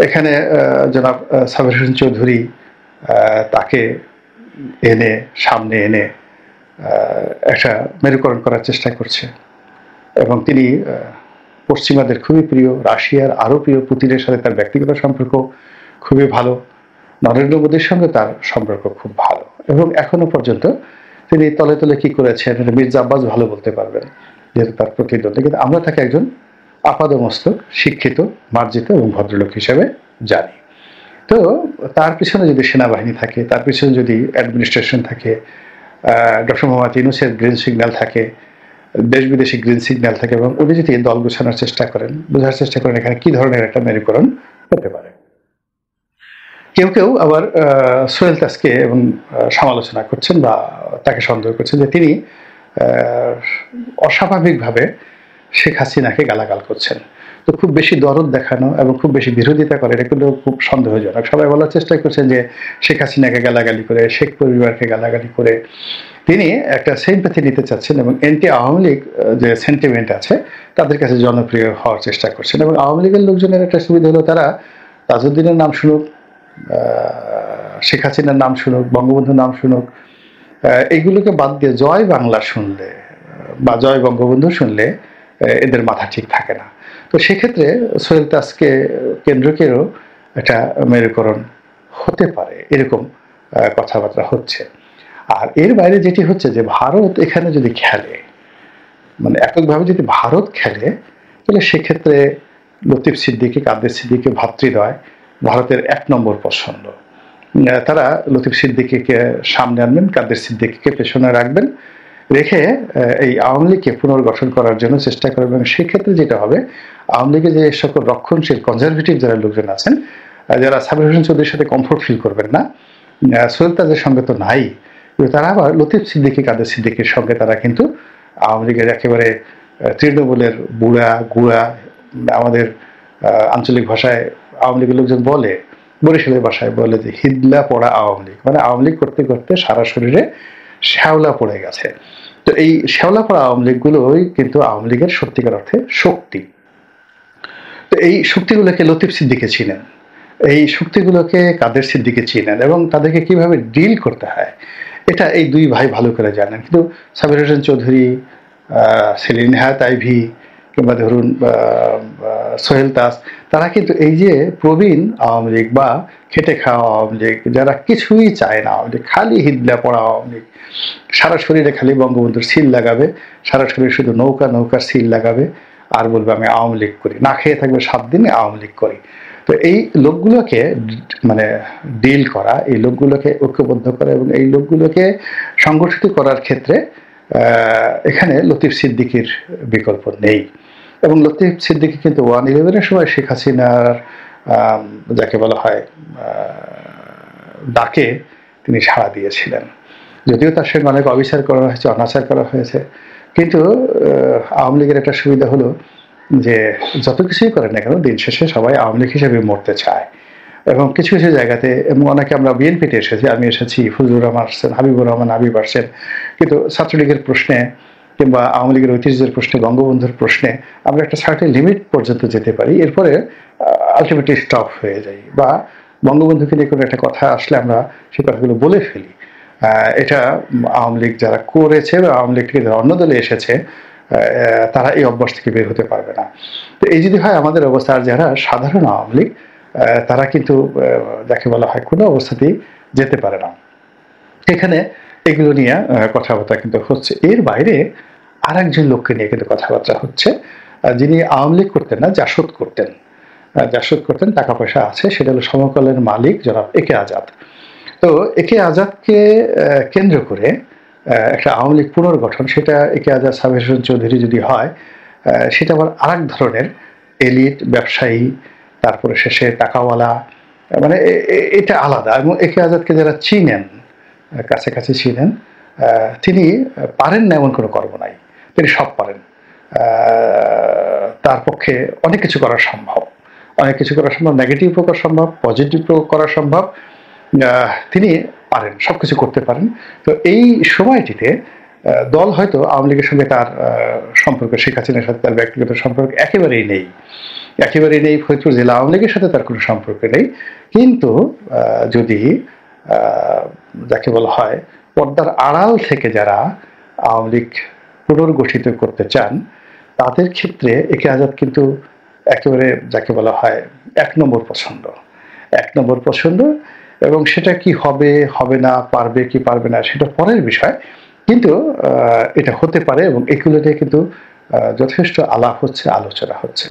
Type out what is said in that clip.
এখানে জনাব সাবের হোসেন চৌধুরী তাকে সামনে এনে একটা মেরুকরণ করার চেষ্টা করছে এবং তিনি পশ্চিমাদের খুবই প্রিয়, রাশিয়ার আরও প্রিয়, পুতিনের সাথে তার ব্যক্তিগত সম্পর্ক খুবই ভালো, নরেন্দ্র মোদীর সঙ্গে তার সম্পর্ক খুব ভালো এবং এখনো পর্যন্ত তিনি তলে তলে কি করেছেন মির্জা আব্বাস ভালো বলতে পারবেন যেহেতু তার প্রতিদ্বন্দ্বী, কিন্তু আমরা তাকে একজন আপাদমস্তক শিক্ষিত, মার্জিত এবং ভদ্রলোক হিসেবে জানি। তো তার পিছনে যদি সেনাবাহিনী থাকে, তার পিছনে যদি অ্যাডমিনিস্ট্রেশন থাকে, ডক্টর মোহাম্মদ ইউনূসের গ্রিন সিগন্যাল থাকে, দেশ বিদেশি গ্রিন সিগন্যাল থাকে এবং উনি যদি দল গোছানোর চেষ্টা করেন, বোঝার চেষ্টা করেন এখানে কি ধরনের একটা মেরুকরণ হতে পারে। কেউ কেউ আবার সোহেল তাজকে এবং সমালোচনা করছেন বা তাকে সন্দেহ করছেন যে তিনি অস্বাভাবিকভাবে শেখ হাসিনাকে গালাগাল করছেন। তো খুব বেশি দরদ দেখানো এবং খুব বেশি বিরোধিতা করে এটা কিন্তু খুব সন্দেহজনক। সবাই বলার চেষ্টা করছেন যে শেখ হাসিনাকে গালাগালি করে, শেখ পরিবারকে গালাগালি করে তিনি একটা সিম্প্যাথি নিতে চাচ্ছেন এবং এন্টি আওয়ামী লীগ যে সেন্টিমেন্ট আছে তাদের কাছে জনপ্রিয় হওয়ার চেষ্টা করছেন। এবং আওয়ামী লীগের লোকজনের একটা সুবিধা হলো তারা তাজউদ্দিনের নাম শুনুক, শেখ হাসিনার নাম শুনুক, বঙ্গবন্ধুর নাম শুনুক, এইগুলোকে বাদ দিয়ে জয় বাংলা শুনলে বা জয় বঙ্গবন্ধু শুনলে এদের মাথা ঠিক থাকে না। তো সেক্ষেত্রে সোহেল তাজকে কেন্দ্র করেও একটা মেরুকরণ হতে পারে, এরকম কথাবার্তা হচ্ছে। আর এর বাইরে যেটি হচ্ছে যে ভারত এখানে যদি খেলে, মানে এককভাবে যদি ভারত খেলে, তাহলে সেক্ষেত্রে লতিফ সিদ্দিকী, কাদের সিদ্দিকী ভ্রাতৃদ্বয় ভারতের ১ নম্বর পছন্দ। তারা লতিফ সিদ্দিকীকে সামনে আনবেন, কাদের সিদ্দিকীকে পেছনে রাখবেন, রেখে এই আওয়ামী লীগকে পুনর্গঠন করার জন্য চেষ্টা করবেন। এবং সেক্ষেত্রে যেটা হবে, আওয়ামী লীগের যে সকল রক্ষণশীল কনজারভেটিভ যারা লোকজন আছেন, যারা সাবির হোসেন চৌধুরীর সাথে কমফোর্ট ফিল করবেন না, সোহেল তাজের সঙ্গে তো নাই, তারা আবার লতিফ সিদ্দিকী, কাদের সিদ্দিকীর সঙ্গে তারা কিন্তু আওয়ামী লীগের একেবারে তৃণমূলের বুড়া গুড়া, আমাদের আঞ্চলিক ভাষায় আওয়ামী লীগের লোকজন বলে, বরিশালের ভাষায় বলে যে হিদলা পড়া আওয়ামী লীগ, মানে আওয়ামী লীগ করতে করতে সারা শরীরে শ্যাওলা পড়ে গেছে। তো এই শ্যাওলা পড়া আওয়ামী লীগগুলোই কিন্তু আওয়ামী লীগের সত্যিকার অর্থে শক্তি। তো এই শক্তিগুলোকে লতিফ সিদ্দিকী চিনেন, এই শক্তিগুলোকে কাদের সিদ্দিকী চিনেন এবং তাদেরকে কিভাবে ডিল করতে হয় এটা এই দুই ভাই ভালো করে জানেন। কিন্তু সাবির হোসেন চৌধুরী, সেলিন হায়াত আইভি কিংবা ধরুন সোহেল তাজ, তারা কিন্তু এই যে প্রবীণ আওয়ামী লীগ বা খেটে খাওয়া আওয়ামী লীগ, যারা কিছুই চায় না আওয়ামী লীগ, খালি হিদলা পড়া আওয়ামী লীগ, সারা শরীরে খালি বঙ্গবন্ধুর সিল লাগাবে, সারা শরীরে শুধু নৌকার সিল লাগাবে আর বলবে আমি আওয়ামী লীগ করি, না খেয়ে থাকবে 7 দিনে আওয়ামী লীগ করি। তো এই লোকগুলোকে মানে ডিল করা, এই লোকগুলোকে ঐক্যবদ্ধ করা এবং এই লোকগুলোকে সংগঠিত করার ক্ষেত্রে এখানে লতিফ সিদ্দিকীর বিকল্প নেই। এবং লতিফ সিদ্দিকী কিন্তু 1/11-এর সময় শেখ হাসিনার যাকে বলা হয় ডাকে তিনি সাড়া দিয়েছিলেন, যদিও তার সঙ্গে অনেক অবিচার করা হয়েছে, অনাচার করা হয়েছে, কিন্তু আওয়ামী লীগের একটা সুবিধা হলো যে যত কিছুই করেন না কেন দিন শেষে সবাই আওয়ামী লীগ হিসেবে মরতে চায়। এবং কিছু কিছু জায়গাতে, এবং অনেকে আমরা বিএনপিতে এসেছি, আমি এসেছি, ফজলুর রহমান আসছেন, হাবিবুর রহমান হাবিব আসছেন, কিন্তু ছাত্রলীগের প্রশ্নে কিংবা আওয়ামী লীগের ঐতিহ্যের প্রশ্নে, বঙ্গবন্ধুর প্রশ্নে আমরা একটা সার্টেন লিমিট পর্যন্ত যেতে পারি, এরপরে আলটিমেটলি স্টপ হয়ে যাই, বা বঙ্গবন্ধুকে নিয়ে কোনো একটা কথা আসলে আমরা সেই কথাগুলো বলে ফেলি। এটা আওয়ামী লীগ যারা করেছে বা আওয়ামী লীগ থেকে যারা অন্য দলে এসেছে তারা এই অভ্যাস থেকে বের হতে পারবে না। তো এই যদি হয় আমাদের অবস্থা, আর যারা সাধারণ আওয়ামী লীগ তারা কিন্তু যাকে বলা হয় কোনো অবস্থাতেই যেতে পারে না। এখানে এগুলো নিয়ে কথাবার্তা কিন্তু হচ্ছে। এর বাইরে আর একজন লোককে নিয়ে কিন্তু কথাবার্তা হচ্ছে, যিনি আওয়ামী লীগ করতেন না, জাসদ করতেন, টাকা পয়সা আছে, সেটা হলো সমকালের মালিক জনাব একে আজাদ। তো একে আজাদকে কেন্দ্র করে একটা আওয়ামী লীগ পুনর্গঠন, সেটা একে আজাদ, সাবির হোসেন চৌধুরী যদি হয়, সেটা আবার আরেক ধরনের এলিট ব্যবসায়ী, তারপরে শেষে টাকাওয়ালা, মানে এটা আলাদা। এবং একে আজাদকে যারা চিনেন, কাছাকাছি চিনেন, তিনি পারেন না এমন কোনো কর্ম নাই, তিনি সব পারেন। তার পক্ষে অনেক কিছু করা সম্ভব, নেগেটিভও করা সম্ভব, পজিটিভও করা সম্ভব, তিনি পারেন, সবকিছু করতে পারেন। তো এই সময়টিতে দল হয়তো আওয়ামী লীগের সঙ্গে তার সম্পর্ক, শেখ হাসিনার সাথে তার ব্যক্তিগত সম্পর্ক একেবারেই নেই, একেবারেই নেই। ফরিদপুর জেলা আওয়ামী লীগের সাথে তার কোনো সম্পর্ক নেই। কিন্তু যদি যাকে বলা হয় পর্দার আড়াল থেকে যারা আওয়ামী লীগ পুনর্গঠিত করতে চান, তাদের ক্ষেত্রে একে আজাদ কিন্তু একেবারে যাকে বলা হয় ১ নম্বর পছন্দ, ১ নম্বর পছন্দ। এবং সেটা কি হবে, হবে না, পারবে কি পারবে না, সেটা পরের বিষয়। কিন্তু এটা হতে পারে এবং এগুলো নিয়ে কিন্তু যথেষ্ট আলাপ হচ্ছে, আলোচনা হচ্ছে।